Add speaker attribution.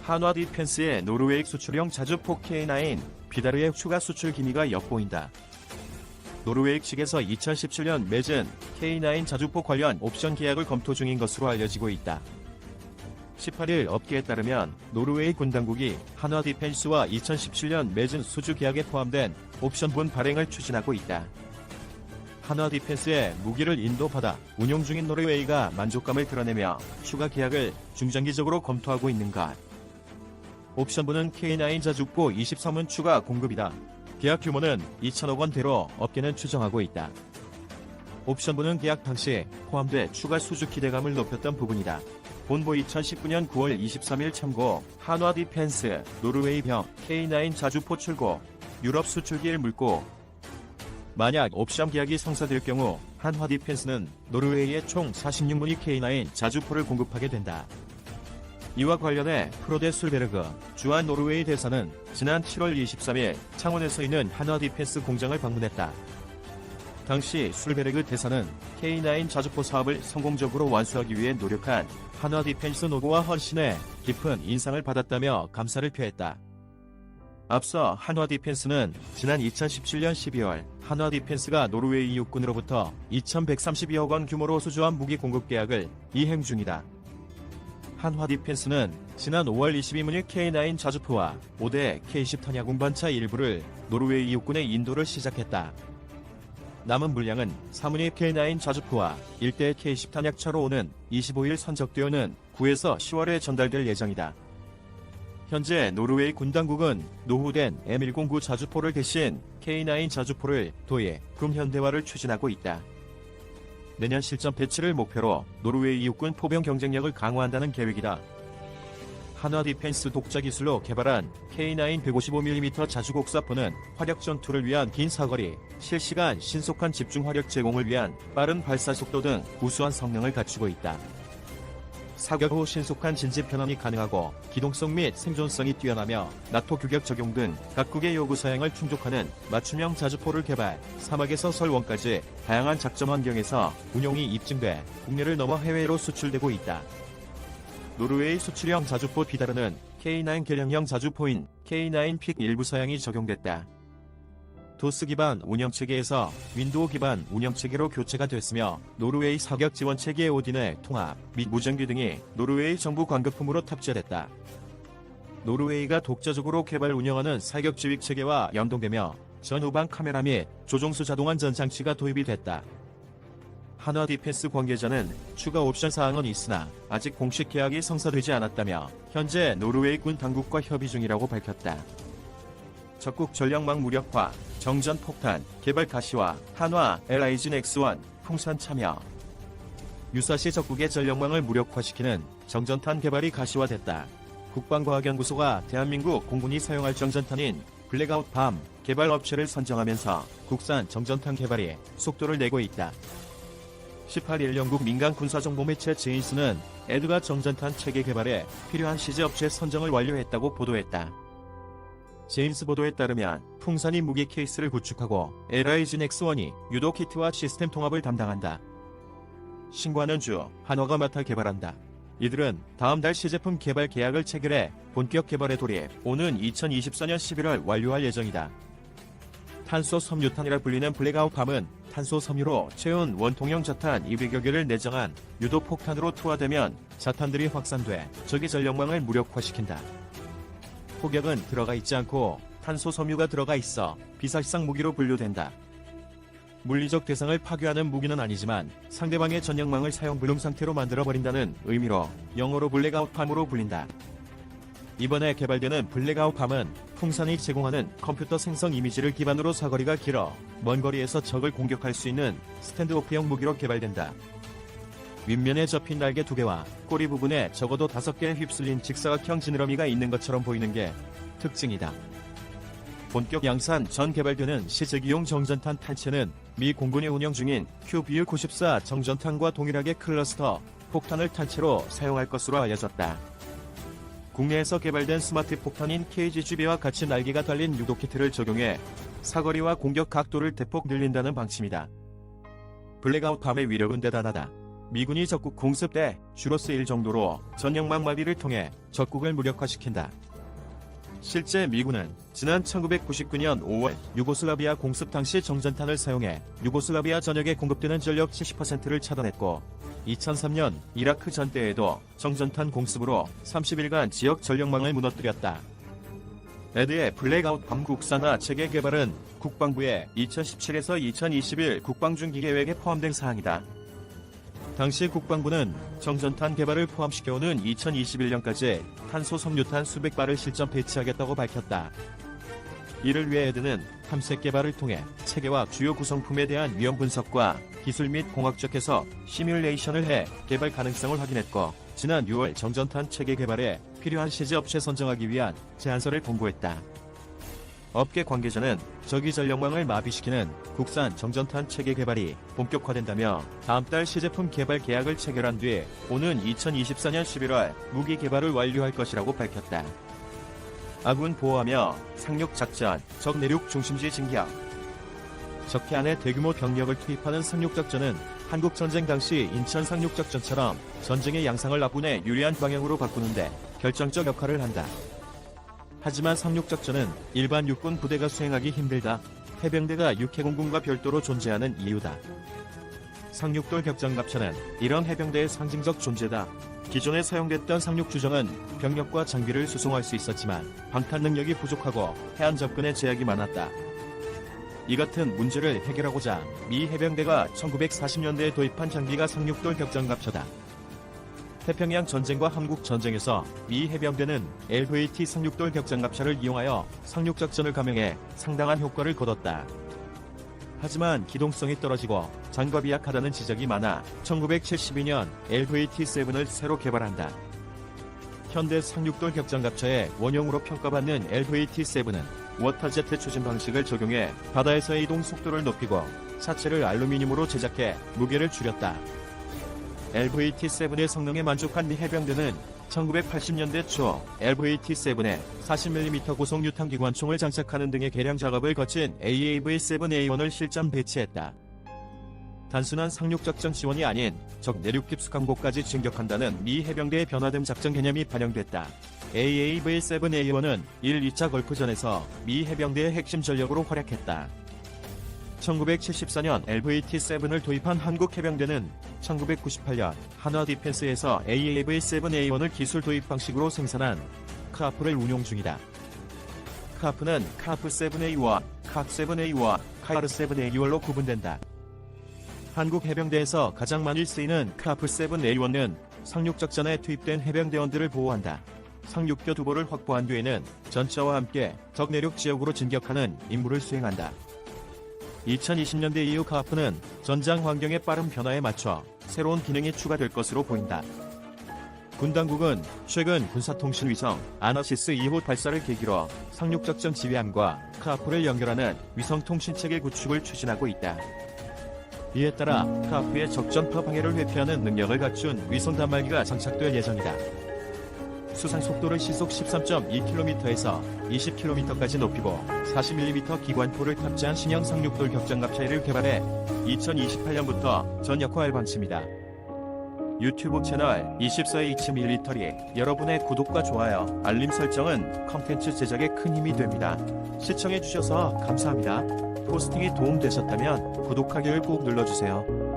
Speaker 1: 한화 디펜스의 노르웨이 수출형 자주포 K9 비다르의 추가 수출 기미가 엿보인다. 노르웨이 측에서 2017년 맺은 K9 자주포 관련 옵션 계약을 검토 중인 것으로 알려지고 있다. 18일 업계에 따르면 노르웨이 군 당국이 한화 디펜스와 2017년 맺은 수주 계약에 포함된 옵션분 발행을 추진하고 있다. 한화 디펜스의 무기를 인도받아 운용 중인 노르웨이가 만족감을 드러내며 추가 계약을 중장기적으로 검토하고 있는 것. 옵션분은 K9 자주포 23문 추가 공급이다. 계약 규모는 2천억 원대로 업계는 추정하고 있다. 옵션분은 계약 당시 포함돼 추가 수주 기대감을 높였던 부분이다. 본보 2019년 9월 23일 참고 한화 디펜스 노르웨이병 K9 자주포 출고 유럽 수출기를 물고 만약 옵션 계약이 성사될 경우 한화 디펜스는 노르웨이에 총 46문의 K9 자주포를 공급하게 된다. 이와 관련해 프로데 술베르그 주한 노르웨이 대사는 지난 7월 23일 창원에서 있는 한화 디펜스 공장을 방문했다. 당시 술베르그 대사는 K9 자주포 사업을 성공적으로 완수하기 위해 노력한 한화 디펜스 노고와 헌신에 깊은 인상을 받았다며 감사를 표했다. 앞서 한화 디펜스는 지난 2017년 12월 한화 디펜스가 노르웨이 육군으로부터 2,132억 원 규모로 수주한 무기 공급 계약을 이행 중이다. 한화 디펜스는 지난 5월 22문의 K9 자주포와 5대 K10 탄약 운반차 일부를 노르웨이 육군에 인도를 시작했다. 남은 물량은 3문의 K9 자주포와 1대 K10 탄약차로 오는 25일 선적되어는 9에서 10월에 전달될 예정이다. 현재 노르웨이 군 당국은 노후된 M109 자주포를 대신 K9 자주포를 도입, 금현대화를 추진하고 있다. 내년 실전 배치를 목표로 노르웨이 육군 포병 경쟁력을 강화한다는 계획이다. 한화 디펜스 독자 기술로 개발한 K9 155mm 자주곡사포는 화력 전투를 위한 긴 사거리, 실시간 신속한 집중 화력 제공을 위한 빠른 발사 속도 등 우수한 성능을 갖추고 있다. 사격 후 신속한 진지 편함이 가능하고 기동성 및 생존성이 뛰어나며 나토 규격 적용 등 각국의 요구 사양을 충족하는 맞춤형 자주포를 개발, 사막에서 설원까지 다양한 작전 환경에서 운용이 입증돼 국내를 넘어 해외로 수출되고 있다. 노르웨이 수출형 자주포 비다르는 K9 개량형 자주포인 K9 픽 일부 사양이 적용됐다. 도스 기반 운영체계에서 윈도우 기반 운영체계로 교체가 됐으며 노르웨이 사격 지원체계 오딘의 통합 및 무전기 등이 노르웨이 정부 관급품으로 탑재됐다. 노르웨이가 독자적으로 개발 운영하는 사격 지휘 체계와 연동되며 전후방 카메라 및 조종수 자동안 전장치가 도입이 됐다. 한화 디펜스 관계자는 추가 옵션 사항은 있으나 아직 공식 계약이 성사되지 않았다며 현재 노르웨이 군 당국과 협의 중이라고 밝혔다. 적국 전략망 무력화, 정전 폭탄, 개발 가시화, 한화, LIG X1, 풍산 참여. 유사시 적국의 전력망을 무력화시키는 정전탄 개발이 가시화됐다. 국방과학연구소가 대한민국 공군이 사용할 정전탄인 블랙아웃 밤 개발 업체를 선정하면서 국산 정전탄 개발에 속도를 내고 있다. 18일 영국 민간 군사정보 매체 제인스는 에드가 정전탄 체계 개발에 필요한 시제 업체 선정을 완료했다고 보도했다. 제임스 보도에 따르면 풍산이 무기 케이스를 구축하고 LIG X1이 유도 키트와 시스템 통합을 담당한다. 신관은 주 한화가 맡아 개발한다. 이들은 다음 달 시제품 개발 계약을 체결해 본격 개발에 돌입, 오는 2024년 11월 완료할 예정이다. 탄소 섬유탄이라 불리는 블랙아웃 밤은 탄소 섬유로 채운 원통형 자탄 200여 개를 내정한 유도 폭탄으로 투하되면 자탄들이 확산돼 적의 전력망을 무력화시킨다. 폭격은 들어가 있지 않고 탄소 섬유가 들어가 있어 비살상 무기로 분류된다. 물리적 대상을 파괴하는 무기는 아니지만 상대방의 전력망을 사용 불능 상태로 만들어버린다는 의미로 영어로 블랙아웃 밤으로 불린다. 이번에 개발되는 블랙아웃 밤은 풍산이 제공하는 컴퓨터 생성 이미지를 기반으로 사거리가 길어 먼 거리에서 적을 공격할 수 있는 스탠드오프형 무기로 개발된다. 윗면에 접힌 날개 2개와 꼬리 부분에 적어도 5개의 휩쓸린 직사각형 지느러미가 있는 것처럼 보이는 게 특징이다. 본격 양산 전 개발되는 시제기용 정전탄 탄체는 미 공군이 운영 중인 QBU-94 정전탄과 동일하게 클러스터 폭탄을 탄체로 사용할 것으로 알려졌다. 국내에서 개발된 스마트 폭탄인 KGGB와 같이 날개가 달린 유도 키트를 적용해 사거리와 공격 각도를 대폭 늘린다는 방침이다. 블랙아웃 밤의 위력은 대단하다. 미군이 적국 공습 때 주로 쓰일 정도로 전역망 마비를 통해 적국을 무력화시킨다. 실제 미군은 지난 1999년 5월 유고슬라비아 공습 당시 정전탄을 사용해 유고슬라비아 전역에 공급되는 전력 70%를 차단했고, 2003년 이라크 전때에도 정전탄 공습으로 30일간 지역 전력망을 무너뜨렸다. 레드의 블랙아웃 밤 국산화 체계 개발은 국방부의 2017에서 2021 국방중기 계획에 포함된 사항이다. 당시 국방부는 정전탄 개발을 포함시켜오는 2021년까지 탄소 섬유탄 수백 발을 실전 배치하겠다고 밝혔다. 이를 위해 레드는 탐색 개발을 통해 체계와 주요 구성품에 대한 위험 분석과 기술 및 공학적 해석, 시뮬레이션을 해 개발 가능성을 확인했고, 지난 6월 정전탄 체계 개발에 필요한 시제 업체 선정하기 위한 제안서를 공고했다. 업계 관계자는 적위 전력망을 마비시키는 국산 정전탄 체계 개발이 본격화된다며 다음 달 시제품 개발 계약을 체결한 뒤 오는 2024년 11월 무기 개발을 완료할 것이라고 밝혔다. 아군 보호하며 상륙 작전, 적 내륙 중심지 진격. 적해 안에 대규모 병력을 투입하는 상륙작전은 한국 전쟁 당시 인천 상륙작전처럼 전쟁의 양상을 아군에 유리한 방향으로 바꾸는데 결정적 역할을 한다. 하지만 상륙작전은 일반 육군 부대가 수행하기 힘들다. 해병대가 육해공군과 별도로 존재하는 이유다. 상륙돌 격장갑차는 이런 해병대의 상징적 존재다. 기존에 사용됐던 상륙주정은 병력과 장비를 수송할 수 있었지만 방탄 능력이 부족하고 해안 접근에 제약이 많았다. 이 같은 문제를 해결하고자 미 해병대가 1940년대에 도입한 장비가 상륙돌 격장갑차다. 태평양 전쟁과 한국 전쟁에서 미 해병대는 LVT 상륙돌 격장갑차를 이용하여 상륙작전을 감행해 상당한 효과를 거뒀다. 하지만 기동성이 떨어지고 장갑이 약하다는 지적이 많아 1972년 LVT-7을 새로 개발한다. 현대 상륙돌 격장갑차의 원형으로 평가받는 LVT-7은 워터제트 추진 방식을 적용해 바다에서의 이동 속도를 높이고 차체를 알루미늄으로 제작해 무게를 줄였다. LVT-7의 성능에 만족한 미 해병대는 1980년대 초 LVT-7에 40mm 고속 유탄기관총을 장착하는 등의 개량 작업을 거친 AAV-7A1을 실전 배치했다. 단순한 상륙작전 지원이 아닌 적 내륙 깊숙한 곳까지 진격한다는 미 해병대의 변화된 작전 개념이 반영됐다. AAV-7A1은 1, 2차 걸프전에서 미 해병대의 핵심 전력으로 활약했다. 1974년 LVT-7을 도입한 한국 해병대는 1998년 한화 디펜스에서 AAV-7A1을 기술 도입 방식으로 생산한 카프를 운용 중이다. 카프는 카프7A1, 칵7A1, 카르7A2로 구분된다. 한국 해병대에서 가장 많이 쓰이는 카프7A1은 상륙작전에 투입된 해병대원들을 보호한다. 상륙교 두보를 확보한 뒤에는 전차와 함께 적 내륙 지역으로 진격하는 임무를 수행한다. 2020년대 이후 카프는 전장 환경의 빠른 변화에 맞춰 새로운 기능이 추가될 것으로 보인다. 군 당국은 최근 군사통신위성 아나시스 2호 발사를 계기로 상륙작전 지휘함과 카프를 연결하는 위성통신체계 구축을 추진하고 있다. 이에 따라 카프의 적전파 방해를 회피하는 능력을 갖춘 위성 단말기가 장착될 예정이다. 수상 속도를 시속 13.2km에서 20km까지 높이고 40mm 기관포를 탑재한 신형 상륙돌 격장갑차를 개발해 2028년부터 전역화할 방침이다. 유튜브 채널 24H 밀리터리 여러분의 구독과 좋아요, 알림 설정은 컨텐츠 제작에 큰 힘이 됩니다. 시청해주셔서 감사합니다. 포스팅이 도움되셨다면 구독하기를 꼭 눌러주세요.